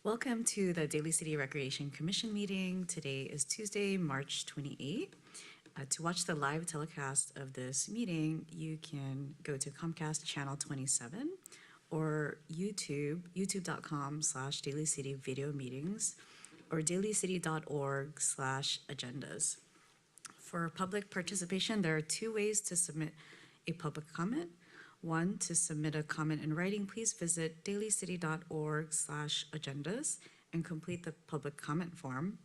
Welcome to the Daly City Recreation Commission meeting. Today is Tuesday, March 28th. To watch the live telecast of this meeting, you can go to Comcast Channel 27 or youtube.com/Daly City Video Meetings or dalycity.org/agendas. For public participation, there are two ways to submit a public comment. One, to submit a comment in writing, please visit dalycity.org/agendas and complete the public comment form.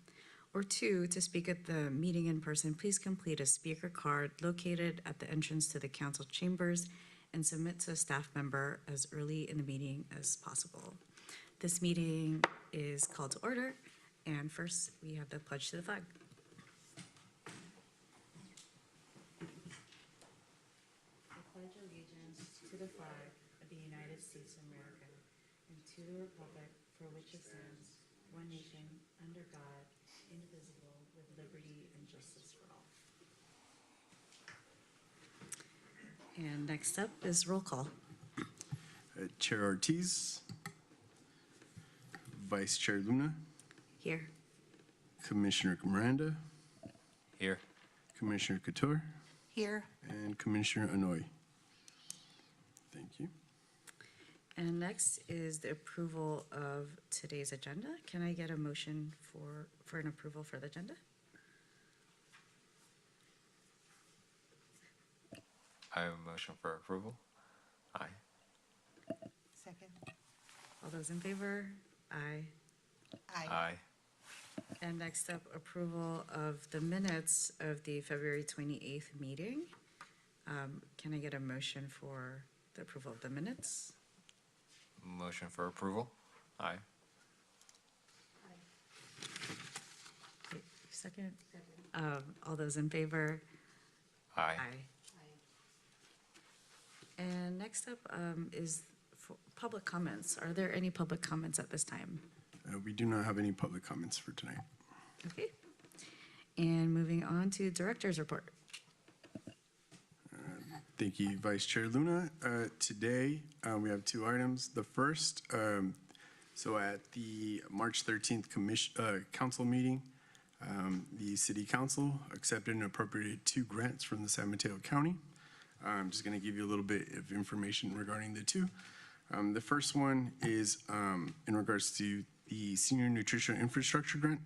Or two, to speak at the meeting in person, please complete a speaker card located at the entrance to the council chambers and submit to a staff member as early in the meeting as possible. This meeting is called to order, and first we have the pledge to the flag. To the flag of the United States of America and to the republic for which it stands, one nation, under God, indivisible, with liberty and justice for all. And next up is roll call. Chair Ortiz, Vice Chair Luna, Here. Commissioner Miranda, Here. Commissioner Couture, Here. and Commissioner Anoy. Thank you. And next is the approval of today's agenda. Can I get a motion for an approval for the agenda? I have a motion for approval. Aye. Second. All those in favor? Aye. Aye. And next up, approval of the minutes of the February 28th meeting. Can I get a motion for the approval of the minutes? Motion for approval. Aye. Wait, second? All those in favor? Aye. And next up is for public comments. Are there any public comments at this time? We do not have any public comments for tonight. Okay. And moving on to director's report. Thank you, Vice Chair Luna. Today, we have two items. The first, so at the March 13th council meeting, the City Council accepted and appropriated 2 grants from the San Mateo County. I'm just going to give you a little bit of information regarding the two. The first one is in regards to the Senior Nutritional Infrastructure Grant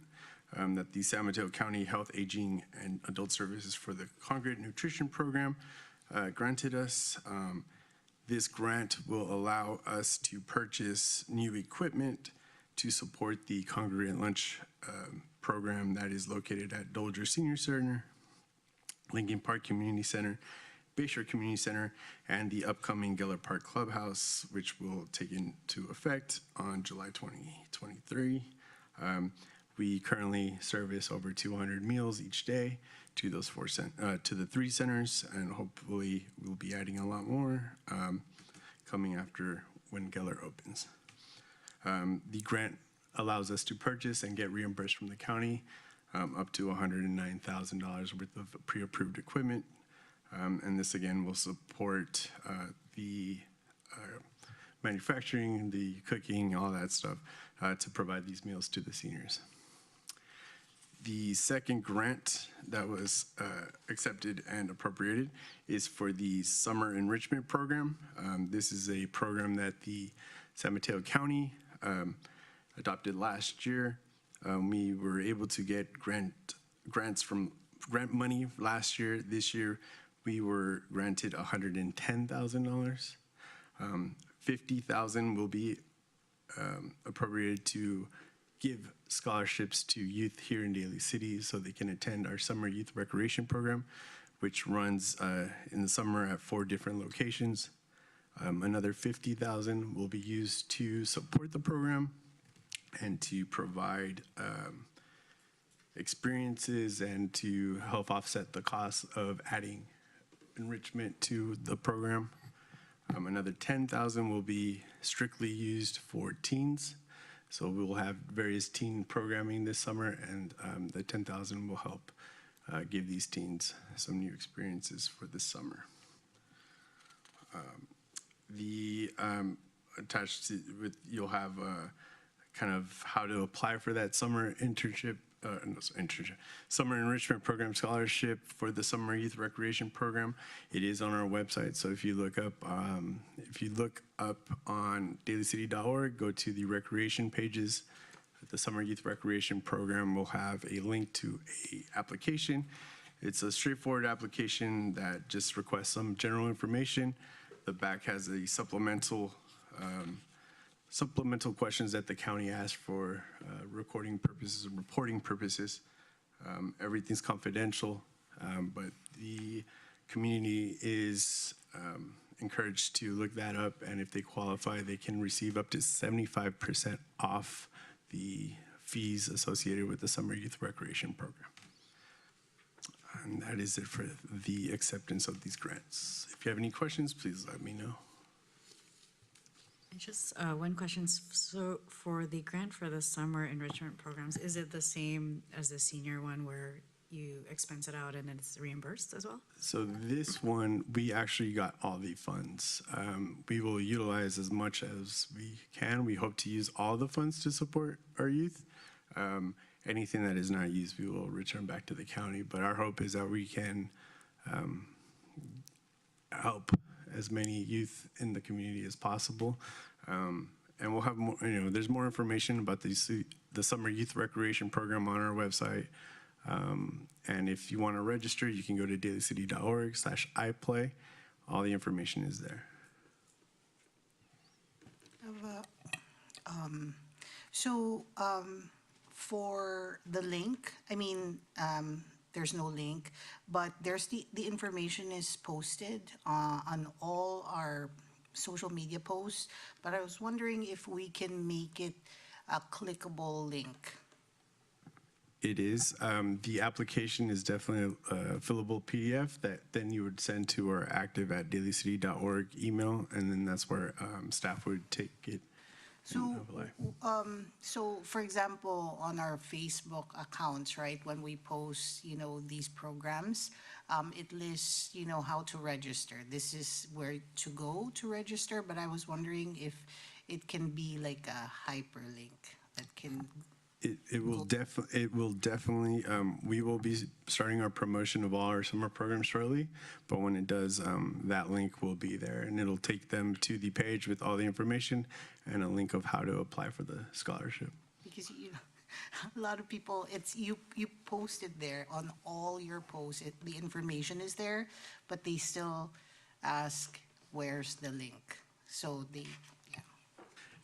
that the San Mateo County Health, Aging, and Adult Services for the Congregate Nutrition Program granted us. This grant will allow us to purchase new equipment to support the Congregate Lunch program that is located at Dolger Senior Center, Lincoln Park Community Center, Bayshore Community Center, and the upcoming Geller Park Clubhouse, which will take into effect on July 2023. We currently service over 200 meals each day to those to the 3 centers, and hopefully we'll be adding a lot more coming after when Geller opens. The grant allows us to purchase and get reimbursed from the county up to $109,000 worth of pre-approved equipment. And this again will support the manufacturing, the cooking, all that stuff to provide these meals to the seniors. The second grant that was accepted and appropriated is for the Summer Enrichment Program. This is a program that the San Mateo County adopted last year. We were able to get grant money last year. This year, we were granted $110,000. $50,000 will be appropriated to give scholarships to youth here in Daly City so they can attend our summer youth recreation program, which runs in the summer at 4 different locations. Another $50,000 will be used to support the program and to provide experiences and to help offset the cost of adding enrichment to the program. Another $10,000 will be strictly used for teens. So we will have various teen programming this summer, and the $10,000 will help give these teens some new experiences for this summer. Attached to you'll have kind of how to apply for that summer internship, summer enrichment program scholarship for the summer youth recreation program. It is on our website. So if you look up on dalycity.org, go to the recreation pages. The summer youth recreation program will have a link to a application. It's a straightforward application that just requests some general information. The back has a supplemental questions that the county asked for recording purposes and reporting purposes. Everything's confidential, but the community is encouraged to look that up, and if they qualify, they can receive up to 75% off the fees associated with the summer youth recreation program. And that is it for the acceptance of these grants. If you have any questions, please let me know. Just one question. So for the grant for the summer enrichment programs, is it the same as the senior one where you expense it out and it's reimbursed as well? So this one, we actually got all the funds. We will utilize as much as we can. We hope to use all the funds to support our youth. Anything that is not used, we will return back to the county. But our hope is that we can help as many youth in the community as possible. And we'll have more, there's more information about the summer youth recreation program on our website. And if you want to register, you can go to dalycity.org/iplay. All the information is there. For the link, there's no link, but there's the information is posted on all our social media posts, but I was wondering if we can make it a clickable link. It is. The application is definitely a fillable PDF that then you would send to our active@dalycity.org email, and then that's where staff would take it. So for example, on our Facebook accounts, right, when we post, these programs, it lists, how to register. This is where to go to register, but I was wondering if it can be like a hyperlink that can. It will definitely, we will be starting our promotion of all our summer programs shortly, but when it does, that link will be there, and it'll take them to the page with all the information and a link of how to apply for the scholarship. Because, a lot of people, it's you post it there on all your posts, the information is there, but they still ask, where's the link? So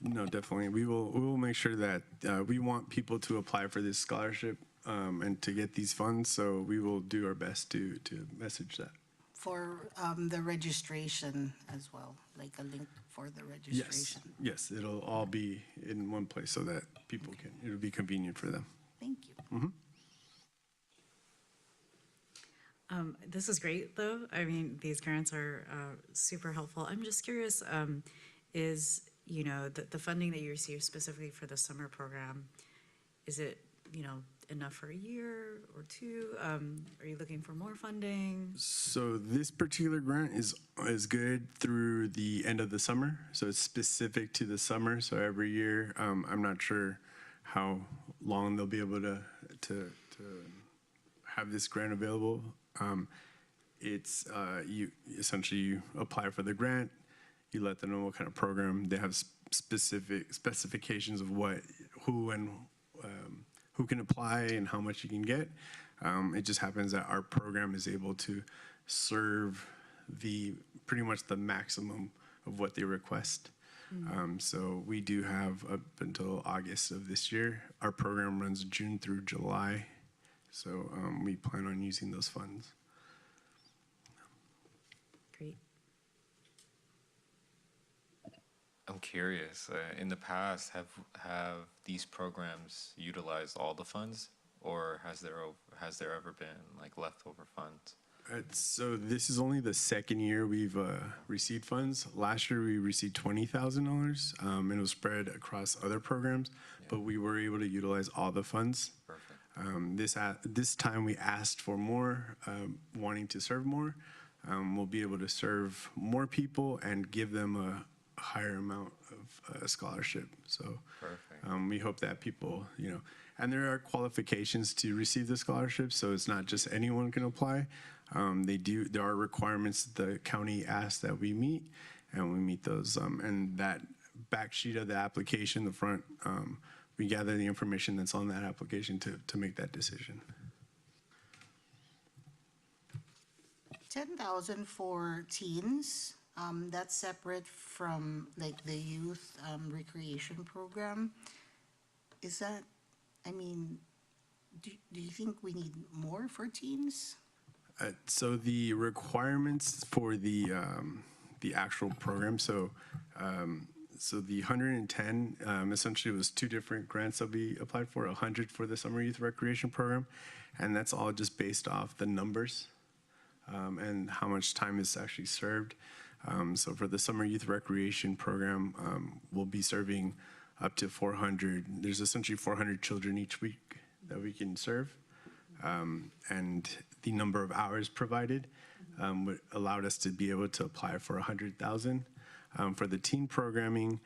No, definitely. We will make sure that we want people to apply for this scholarship and to get these funds. So we will do our best to message that. For the registration as well, like a link for the registration. Yes, it'll all be in one place so that people can, it'll be convenient for them. Thank you. Mm-hmm. This is great, though. These grants are super helpful. I'm just curious, is the funding that you receive specifically for the summer program, is it, enough for a year or two? Are you looking for more funding? So this particular grant is good through the end of the summer. So it's specific to the summer. So every year, I'm not sure how long they'll be able to have this grant available. It's you apply for the grant. You let them know what kind of program. They have specific specifications of who can apply and how much you can get. It just happens that our program is able to serve pretty much the maximum of what they request. So we do have up until August of this year. Our program runs June through July. So we plan on using those funds. Great. I'm curious, in the past, have these programs utilized all the funds, or has there ever been like leftover funds? So this is only the second year we've received funds. Last year we received $20,000, and it was spread across other programs, but we were able to utilize all the funds. Perfect. This time we asked for more, wanting to serve more. We'll be able to serve more people and give them a higher amount of scholarship. So Perfect. we hope that people, and there are qualifications to receive the scholarship, so it's not just anyone can apply. There are requirements that the county asks that we meet, and we meet those. And that back sheet of the application, the front, we gather the information that's on that application to make that decision. 10,000 for teens, that's separate from like the youth recreation program. Is that, do you think we need more for teens? So the requirements for the actual program, so the 110 essentially was two different grants that we applied for, 100 for the summer youth recreation program, and that's all just based off the numbers and how much time is actually served. So for the summer youth recreation program, we'll be serving up to 400. There's essentially 400 children each week that we can serve. And the number of hours provided allowed us to be able to apply for 100,000 for the teen programming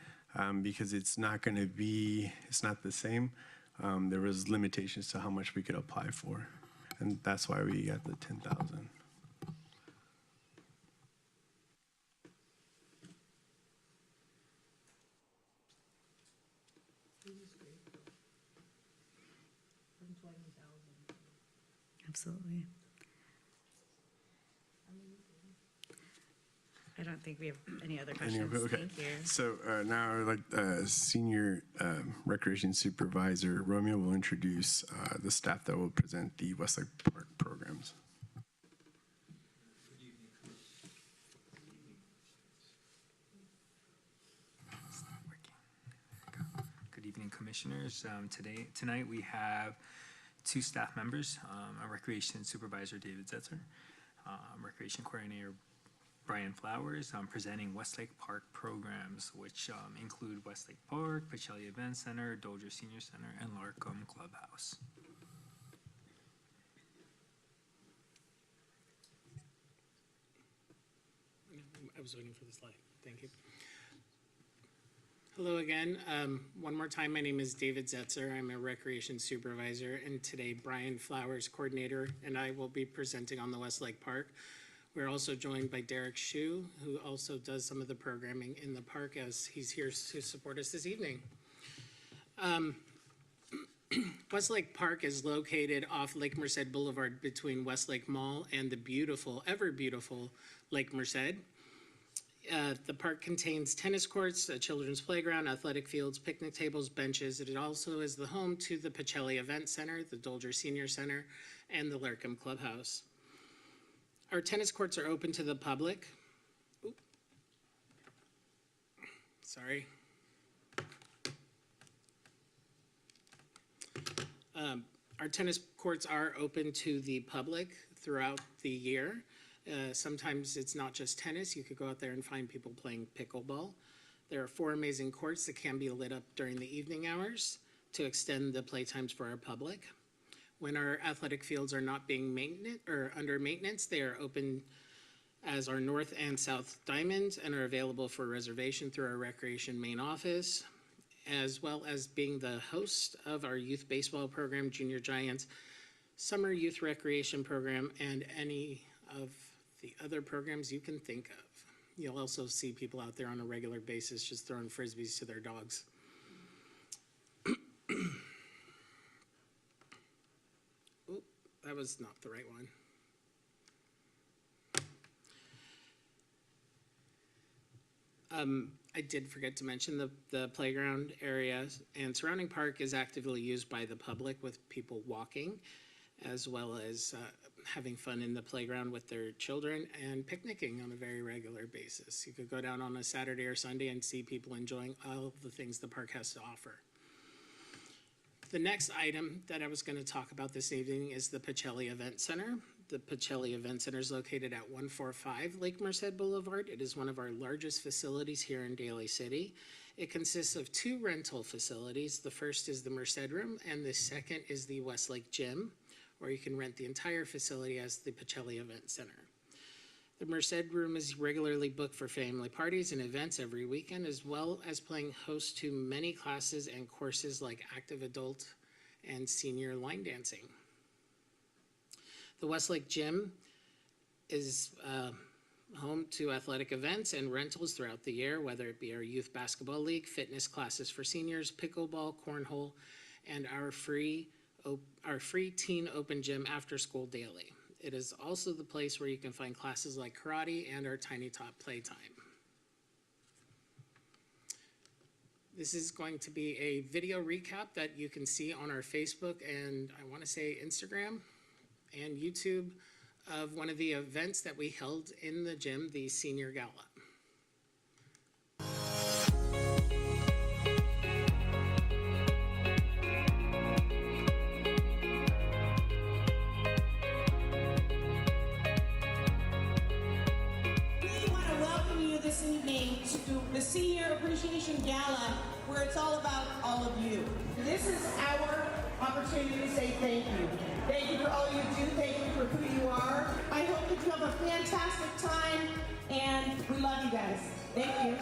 because it's not the same. There was limitations to how much we could apply for, and that's why we got the 10,000. Absolutely. I don't think we have any other questions. Okay. Thank you. So now I'd like Senior Recreation Supervisor Romeo will introduce the staff that will present the Westlake Park programs. Good evening, Commissioners. Tonight we have two staff members, a Recreation Supervisor, David Zetzer, Recreation Coordinator, Brian Flowers, presenting Westlake Park programs, which include Westlake Park, Pacelli Event Center, Dolger Senior Center, and Larcombe Clubhouse. I was waiting for the slide. Thank you. Hello again. One more time, my name is David Zetzer. I'm a Recreation Supervisor, and today Brian Flowers, Coordinator, and I will be presenting on the Westlake Park. We're also joined by Derek Shue, who also does some of the programming in the park as he's here to support us this evening. Westlake Park is located off Lake Merced Boulevard between Westlake Mall and the beautiful, ever beautiful Lake Merced. The park contains tennis courts, a children's playground, athletic fields, picnic tables, benches. It also is the home to the Pacelli Event Center, the Dolger Senior Center, and the Larcombe Clubhouse. Our tennis courts are open to the public. Sorry. Our tennis courts are open to the public throughout the year. Sometimes it's not just tennis. You could go out there and find people playing pickleball. There are 4 amazing courts that can be lit up during the evening hours to extend the play times for our public. When our athletic fields are not being under maintenance, they are open as our north and south diamonds and are available for reservation through our recreation main office, as well as being the host of our youth baseball program, Junior Giants, summer youth recreation program, and any of the other programs you can think of. You'll also see people out there on a regular basis just throwing frisbees to their dogs. Oh, that was not the right one. I did forget to mention the playground area and surrounding park is actively used by the public with people walking, as well as having fun in the playground with their children and picnicking on a very regular basis. You could go down on a Saturday or Sunday and see people enjoying all of the things the park has to offer. The next item that I was going to talk about this evening is the Pacelli Event Center. The Pacelli Event Center is located at 145 Lake Merced Boulevard. It is one of our largest facilities here in Daly City. It consists of 2 rental facilities. The first is the Merced Room, and the second is the Westlake Gym, or you can rent the entire facility as the Pacelli Event Center. The Merced room is regularly booked for family parties and events every weekend, as well as playing host to many classes and courses like active adult and senior line dancing. The Westlake Gym is home to athletic events and rentals throughout the year, whether it be our youth basketball league, fitness classes for seniors, pickleball, cornhole, and our free teen open gym after school daily. It is also the place where you can find classes like karate and our Tiny Top Playtime. This is going to be a video recap that you can see on our Facebook and I want to say Instagram and YouTube of one of the events that we held in the gym, the Senior Gala. This evening to the Senior Appreciation Gala, where it's all about all of you. This is our opportunity to say thank you. Thank you for all you do. Thank you for who you are. I hope that you have a fantastic time, and we love you guys. Thank you.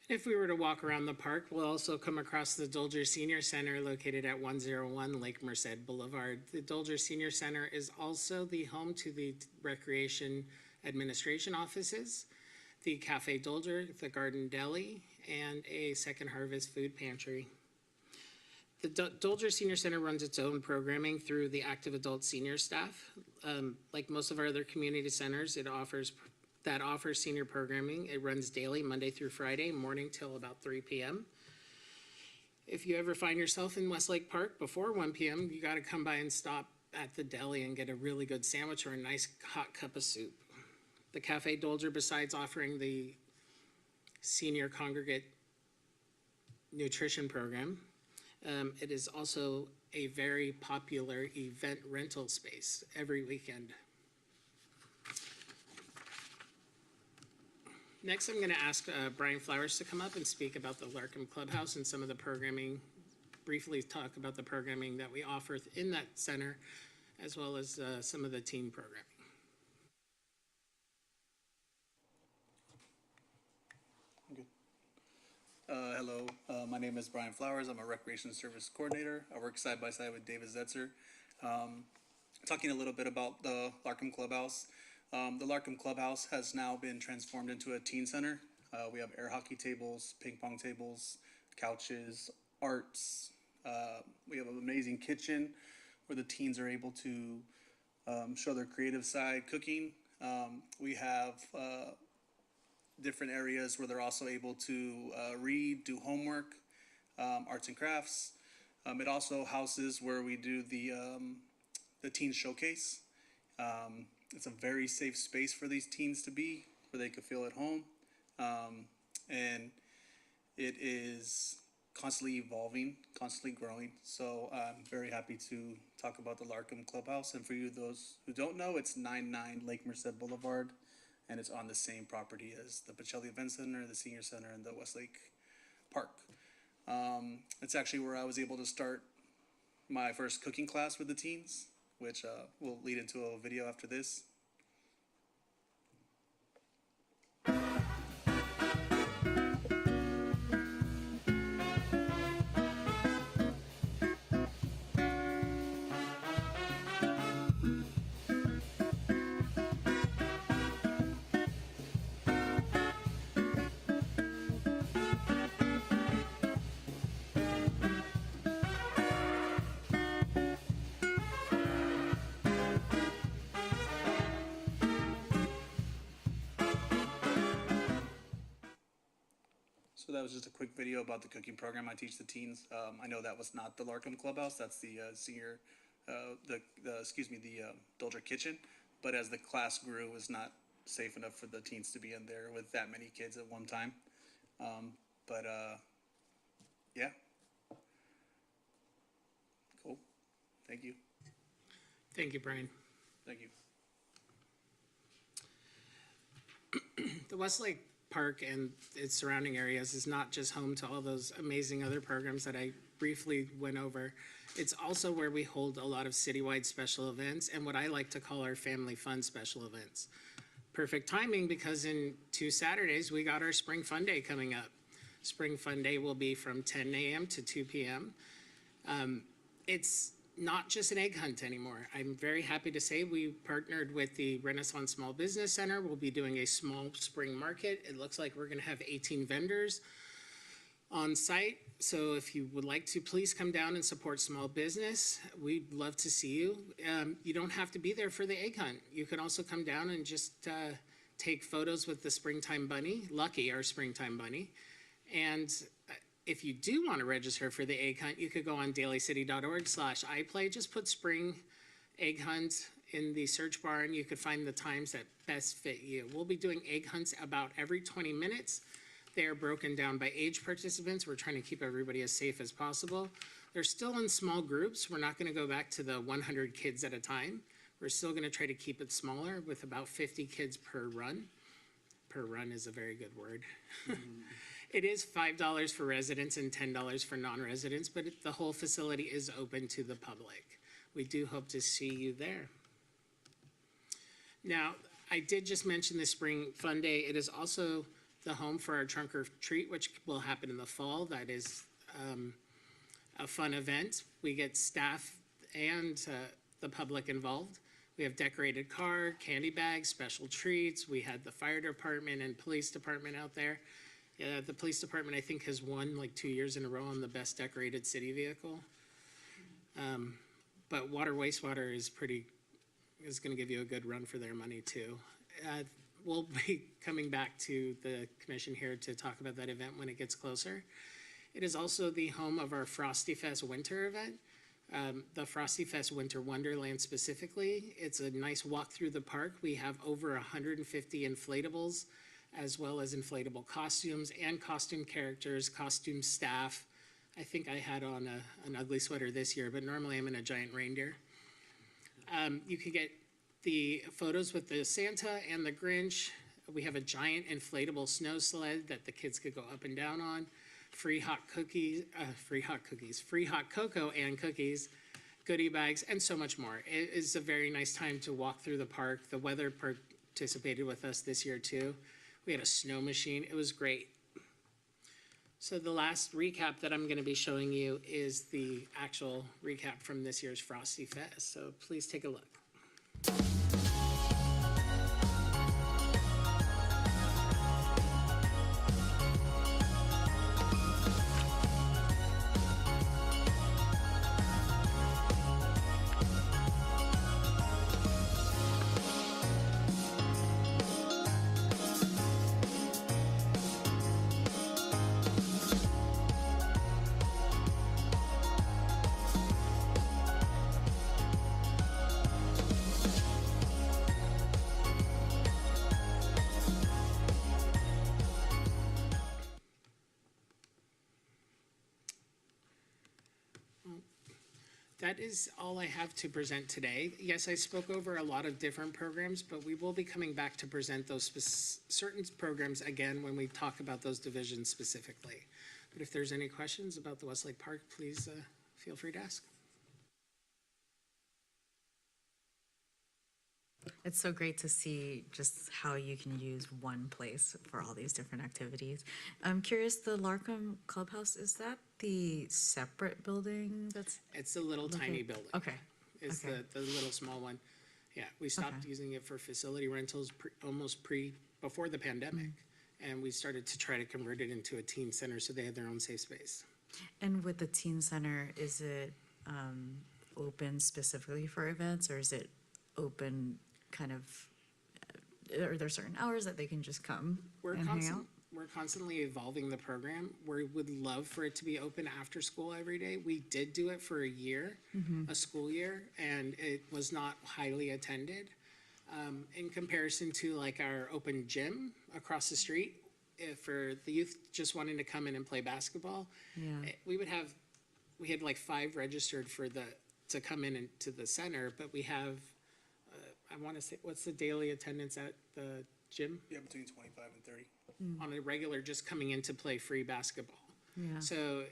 If we were to walk around the park, we'll also come across the Dolger Senior Center located at 101 Lake Merced Boulevard. The Dolger Senior Center is also the home to the Recreation Administration offices, the Cafe Dolger, the Garden Deli, and a Second Harvest food pantry. The Dolger Senior Center runs its own programming through the active adult senior staff. Like most of our other community centers, it offers senior programming. It runs daily, Monday through Friday, morning till about 3 p.m. If you ever find yourself in Westlake Park before 1 p.m., you gotta come by and stop at the deli and get a really good sandwich or a nice hot cup of soup. The Cafe Dolger, besides offering the senior congregate nutrition program, it is also a very popular event rental space every weekend. Next, I'm going to ask Brian Flowers to come up and speak about the Larcombe Clubhouse and some of the programming, briefly talk about the programming that we offer in that center, as well as some of the teen programming. Hello, my name is Brian Flowers. I'm a Recreation Service Coordinator. I work side by side with David Zetzer. Talking a little bit about the Larcombe Clubhouse. The Larcombe Clubhouse has now been transformed into a teen center. We have air hockey tables, ping pong tables, couches, arts. We have an amazing kitchen where the teens are able to show their creative side cooking. We have different areas where they're also able to read, do homework, arts and crafts. It also houses where we do the teen showcase. It's a very safe space for these teens to be, where they could feel at home. And it is constantly evolving, constantly growing. So I'm very happy to talk about the Larcombe Clubhouse. And for you, those who don't know, it's 99 Lake Merced Boulevard, and it's on the same property as the Pacelli Event Center, the Senior Center, and the Westlake Park. It's actually where I was able to start my first cooking class with the teens, which will lead into a video after this. So that was just a quick video about the cooking program I teach the teens. I know that was not the Larcombe Clubhouse. That's the Dolger Kitchen. but as the class grew, it was not safe enough for the teens to be in there with that many kids at one time. But yeah. Cool. Thank you. Thank you, Brian. Thank you. The Westlake Park and its surrounding areas is not just home to all those amazing other programs that I briefly went over. It's also where we hold a lot of citywide special events and what I like to call our family fun special events. Perfect timing, because in 2 Saturdays, we got our Spring Fun Day coming up. Spring Fun Day will be from 10 a.m. to 2 p.m. It's not just an egg hunt anymore. I'm very happy to say we partnered with the Renaissance Small Business Center. We'll be doing a small spring market. It looks like we're gonna have 18 vendors on site. So if you would like to, please come down and support small business. We'd love to see you. You don't have to be there for the egg hunt. You can also come down and just take photos with the Springtime Bunny, Lucky, our Springtime Bunny. And if you do want to register for the egg hunt, you could go on dalycity.org/iPlay. Just put spring egg hunt in the search bar and you could find the times that best fit you. We'll be doing egg hunts about every 20 minutes. They are broken down by age participants. We're trying to keep everybody as safe as possible. They're still in small groups. We're not going to go back to the 100 kids at a time. We're still going to try to keep it smaller with about 50 kids per run. Per run is a very good word. It is $5 for residents and $10 for non-residents, but the whole facility is open to the public. We do hope to see you there. Now, I did just mention the Spring Fun Day. It is also the home for our Trunk or Treat, which will happen in the fall. That is a fun event. We get staff and the public involved. We have decorated car, candy bags, special treats. We had the fire department and police department out there. The police department, I think, has won like 2 years in a row on the best decorated city vehicle. But water wastewater is going to give you a good run for their money too. We'll be coming back to the commission here to talk about that event when it gets closer. It is also the home of our Frosty Fest winter event. The Frosty Fest Winter Wonderland specifically. It's a nice walk through the park. We have over 150 inflatables, as well as inflatable costumes and costume characters, costume staff. I think I had on an ugly sweater this year, but normally I'm in a giant reindeer. You can get the photos with the Santa and the Grinch. We have a giant inflatable snow sled that the kids could go up and down on. Free hot cocoa and cookies, goodie bags, and so much more. It is a very nice time to walk through the park. The weather participated with us this year too. We had a snow machine. It was great. So the last recap that I'm going to be showing you is the actual recap from this year's Frosty Fest. So please take a look. That is all I have to present today. Yes, I spoke over a lot of different programs, but we will be coming back to present those certain programs again when we talk about those divisions specifically. But if there's any questions about the Westlake Park, please feel free to ask. It's so great to see just how you can use one place for all these different activities. I'm curious, the Larcombe Clubhouse, is that the separate building that's? It's a little tiny building. Okay. It's Okay. the little small one. Yeah, we stopped using it for facility rentals before the pandemic. And we started to try to convert it into a teen center so they had their own safe space. And with the teen center, is it open specifically for events, or is it open kind of, are there certain hours that they can just come and hang out? We're constantly evolving the program. We would love for it to be open after school every day. We did do it for a year, a school year, and it was not highly attended. in comparison to like our open gym across the street. If for the youth just wanting to come in and play basketball, Yeah. we had like 5 registered to come in and to the center, but we have, I want to say, what's the daily attendance at the gym? Yeah, between 25 and 30. On a regular, just coming in to play free basketball. Yeah. So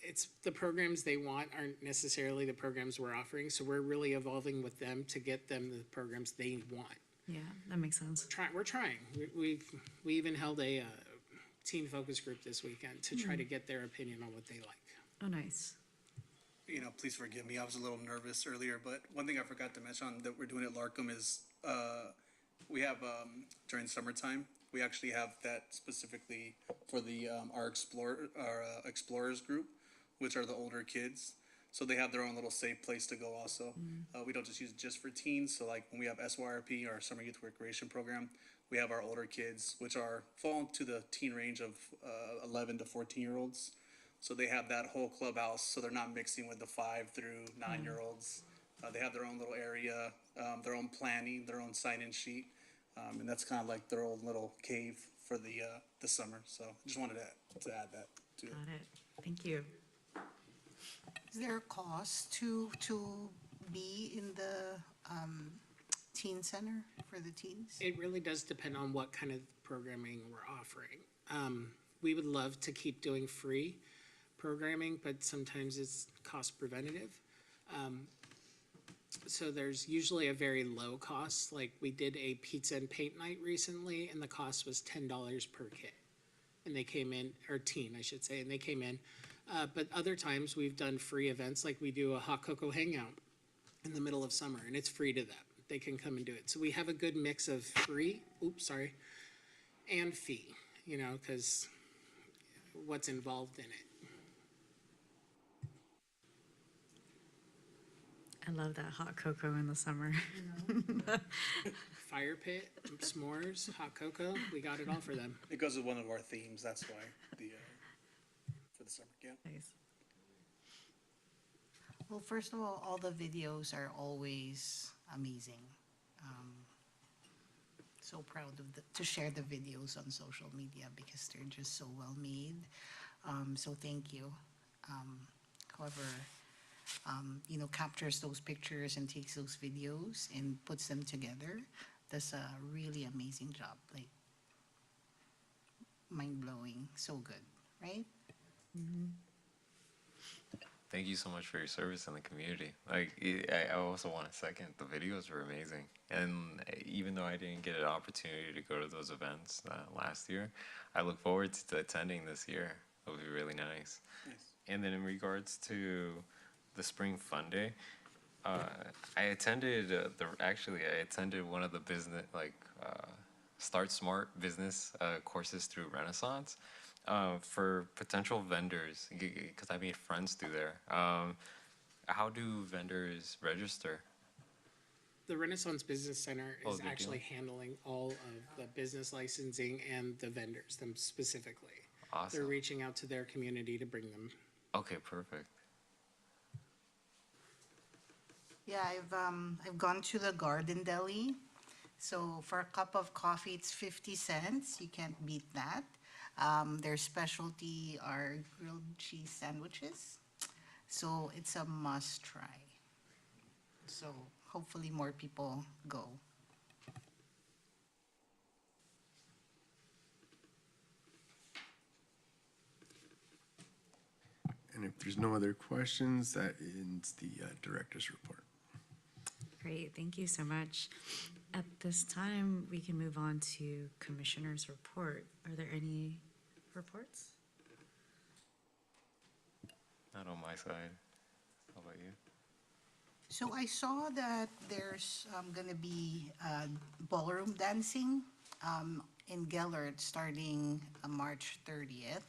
it's the programs they want aren't necessarily the programs we're offering. So we're really evolving with them to get them the programs they want. Yeah, that makes sense. We're trying. We even held a teen focus group this weekend to try to get their opinion on what they like. Oh, nice. You know, please forgive me, I was a little nervous earlier, but one thing I forgot to mention that we're doing at Larcombe is, we have, during summertime, we actually have that specifically for the, our explorers group, which are the older kids. So they have their own little safe place to go also. We don't just use it just for teens, so like when we have SYRP, our Summer Youth Recreation Program, we have our older kids, which fall into the teen range of 11 to 14-year-olds. So they have that whole clubhouse, so they're not mixing with the 5 through 9-year-olds. They have their own little area, their own planning, their own sign-in sheet, and that's kind of like their own little cave for the summer. So I just wanted to add that to it. Got it. Thank you. Is there a cost to be in the teen center for the teens? It really does depend on what kind of programming we're offering. We would love to keep doing free programming, but sometimes it's cost preventative. So there's usually a very low cost. Like we did a pizza and paint night recently, and the cost was $10 per kid. And they came in, or teen, I should say, and they came in. But other times we've done free events, like we do a hot cocoa hangout in the middle of summer, and it's free to them. They can come and do it. So we have a good mix of free, and fee, you know, because what's involved in it. I love that hot cocoa in the summer. Fire pit, s'mores, hot cocoa, we got it all for them. It goes with one of our themes, that's why, for the summer camp. Nice. Well, first of all the videos are always amazing. So proud to share the videos on social media because they're just so well made. So thank you. Whoever, captures those pictures and takes those videos and puts them together does a really amazing job. Like, mind-blowing, so good, right? Thank you so much for your service in the community. Like, I also want to second, the videos were amazing. And even though I didn't get an opportunity to go to those events last year, I look forward to attending this year. It'll be really nice. And then in regards to the Spring Fun Day, I attended I attended one of the business, Start Smart business courses through Renaissance. For potential vendors, because I made friends through there. How do vendors register? The Renaissance Business Center is they do? actually handling all of the business licensing and the vendors, them specifically. Awesome. They're reaching out to their community to bring them. Okay, perfect. Yeah, I've gone to the Garden Deli. So for a cup of coffee, it's 50 cents. You can't beat that. Their specialty are grilled cheese sandwiches. So it's a must try. So hopefully more people go. And if there's no other questions, that ends the director's report. Great, thank you so much. At this time, we can move on to Commissioner's report. Are there any reports? Not on my side. How about you? So I saw that there's going to be ballroom dancing in Gellert starting March 30th.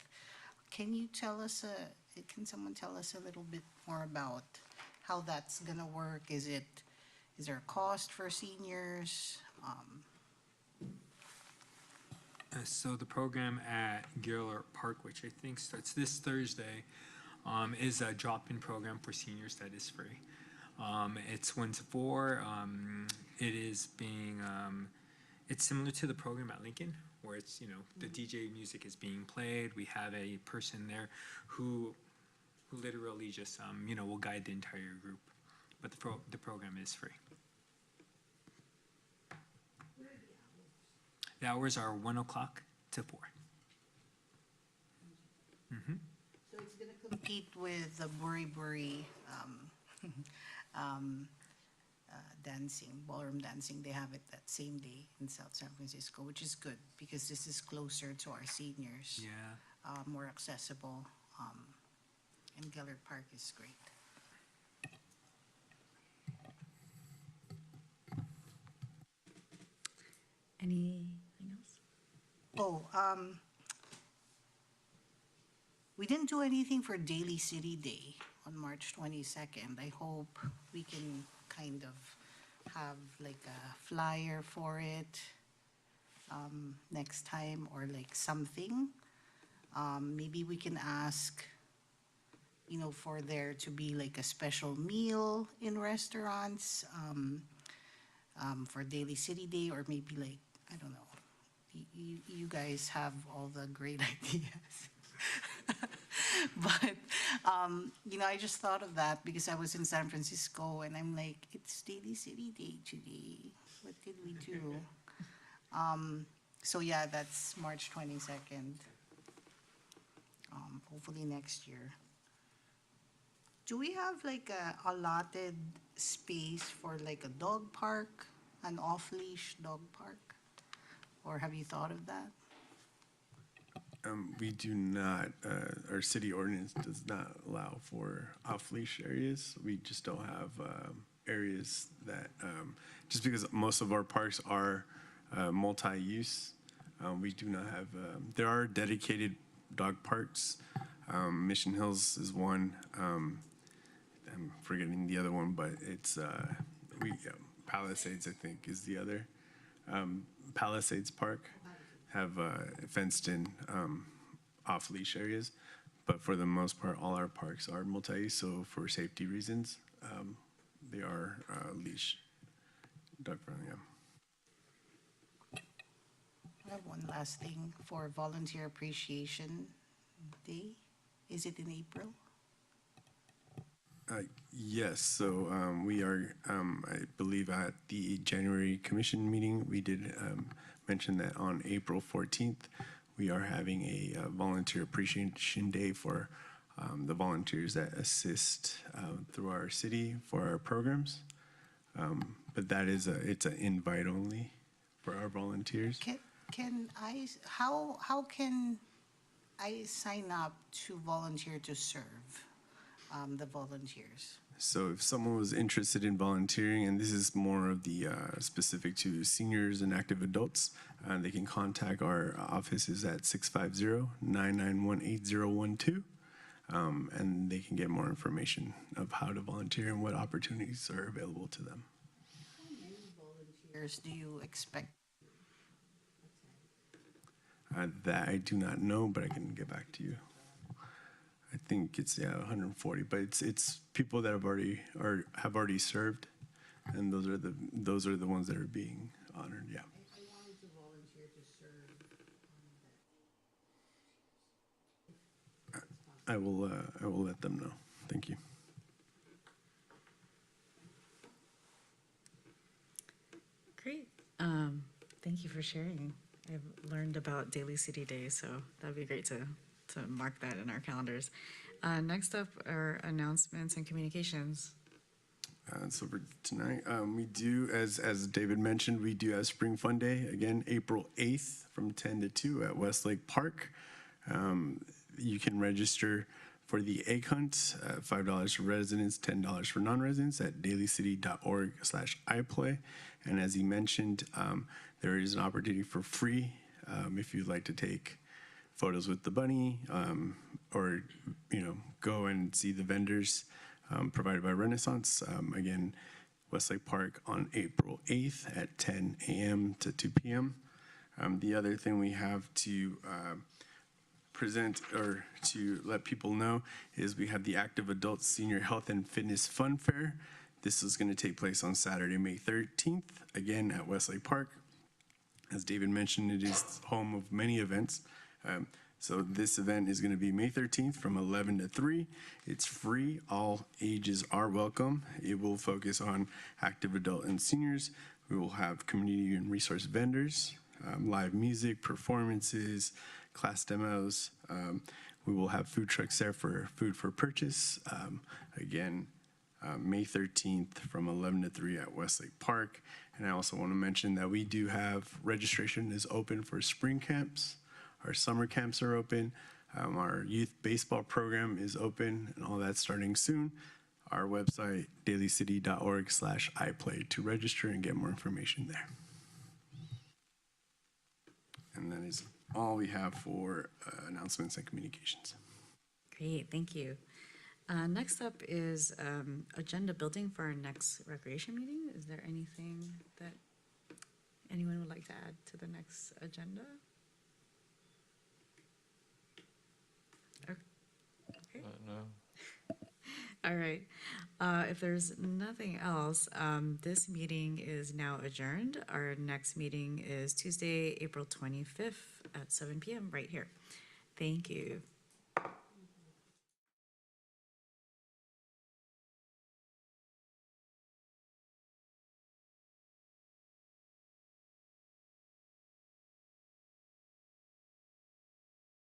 Can someone tell us a little bit more about how that's going to work? Is there a cost for seniors? So the program at Gillard Park, which I think starts this Thursday, is a drop-in program for seniors that is free. It's 1 to 4. it is being, it's similar to the program at Lincoln, where it's, the DJ music is being played. We have a person there who literally just, will guide the entire group. But the program is free. The hours are 1 o'clock to 4. So it's gonna compete with the Buri Buri dancing, ballroom dancing. They have it that same day in South San Francisco, which is good because this is closer to our seniors. Yeah. More accessible, and Gellert Park is great. Anything else? Oh, we didn't do anything for Daly City Day on March 22nd. I hope we can kind of have like a flyer for it next time, or like something. Maybe we can ask, for there to be like a special meal in restaurants for Daly City Day, or maybe like, I don't know. You guys have all the great ideas. But, I just thought of that because I was in San Francisco and I'm like, it's Daly City Day today. What did we do? So yeah, that's March 22nd. Hopefully next year. Do we have like a allotted space for like a dog park, an off-leash dog park? Or have you thought of that? We do not, our city ordinance does not allow for off-leash areas. We just don't have areas that, just because most of our parks are multi-use, we do not have, there are dedicated dog parks. Mission Hills is one. I'm forgetting the other one, but it's, Palisades, I think, is the other. Palisades Park have fenced-in off-leash areas, but for the most part, all our parks are multi-use, so for safety reasons, they are leash dog-friendly, yeah. I have one last thing for Volunteer Appreciation Day. Is it in April? Yes, so we are, I believe at the January commission meeting, we did mention that on April 14th, we are having a volunteer appreciation day for the volunteers that assist through our city for our programs. But that is it's an invite only for our volunteers. How can I sign up to volunteer to serve the volunteers? So if someone was interested in volunteering, and this is more of the specific to seniors and active adults, they can contact our offices at 650-991-8012, and they can get more information of how to volunteer and what opportunities are available to them. How many volunteers do you expect? That I do not know, but I can get back to you. I think it's 140, but it's people that have already served, and those are the ones that are being honored. Yeah. I wanted to volunteer to serve. I will let them know. Thank you. Great. Thank you for sharing. I've learned about Daly City Day, so that'd be great to mark that in our calendars. Next up are announcements and communications. So for tonight, we do, as David mentioned, we do have Spring Fun Day, again, April 8th from 10 to 2 at Westlake Park. You can register for the egg hunt, $5 for residents, $10 for non-residents at dalycity.org/iplay. And as he mentioned, there is an opportunity for free if you'd like to take photos with the bunny, or go and see the vendors provided by Renaissance. Again, Westlake Park on April 8th at 10 a.m. to 2 p.m. The other thing we have to present or to let people know is we have the Active Adult Senior Health and Fitness Fun Fair. This is going to take place on Saturday, May 13th, again at Westlake Park. As David mentioned, it is home of many events. So this event is going to be May 13th from 11 to 3. It's free. All ages are welcome. It will focus on active adult and seniors. We will have community and resource vendors, live music, performances, class demos. We will have food trucks there for food for purchase. Again, May 13th from 11 to 3 at Westlake Park. And I also want to mention that we do have registration is open for spring camps. Our summer camps are open. Our youth baseball program is open, and all that's starting soon. Our website, dalycity.org/iplay to register and get more information there. And that is all we have for announcements and communications. Great, thank you. Next up is agenda building for our next recreation meeting. Is there anything that anyone would like to add to the next agenda? Okay. No. All right. If there's nothing else, this meeting is now adjourned. Our next meeting is Tuesday, April 25th at 7 p.m. right here. Thank you.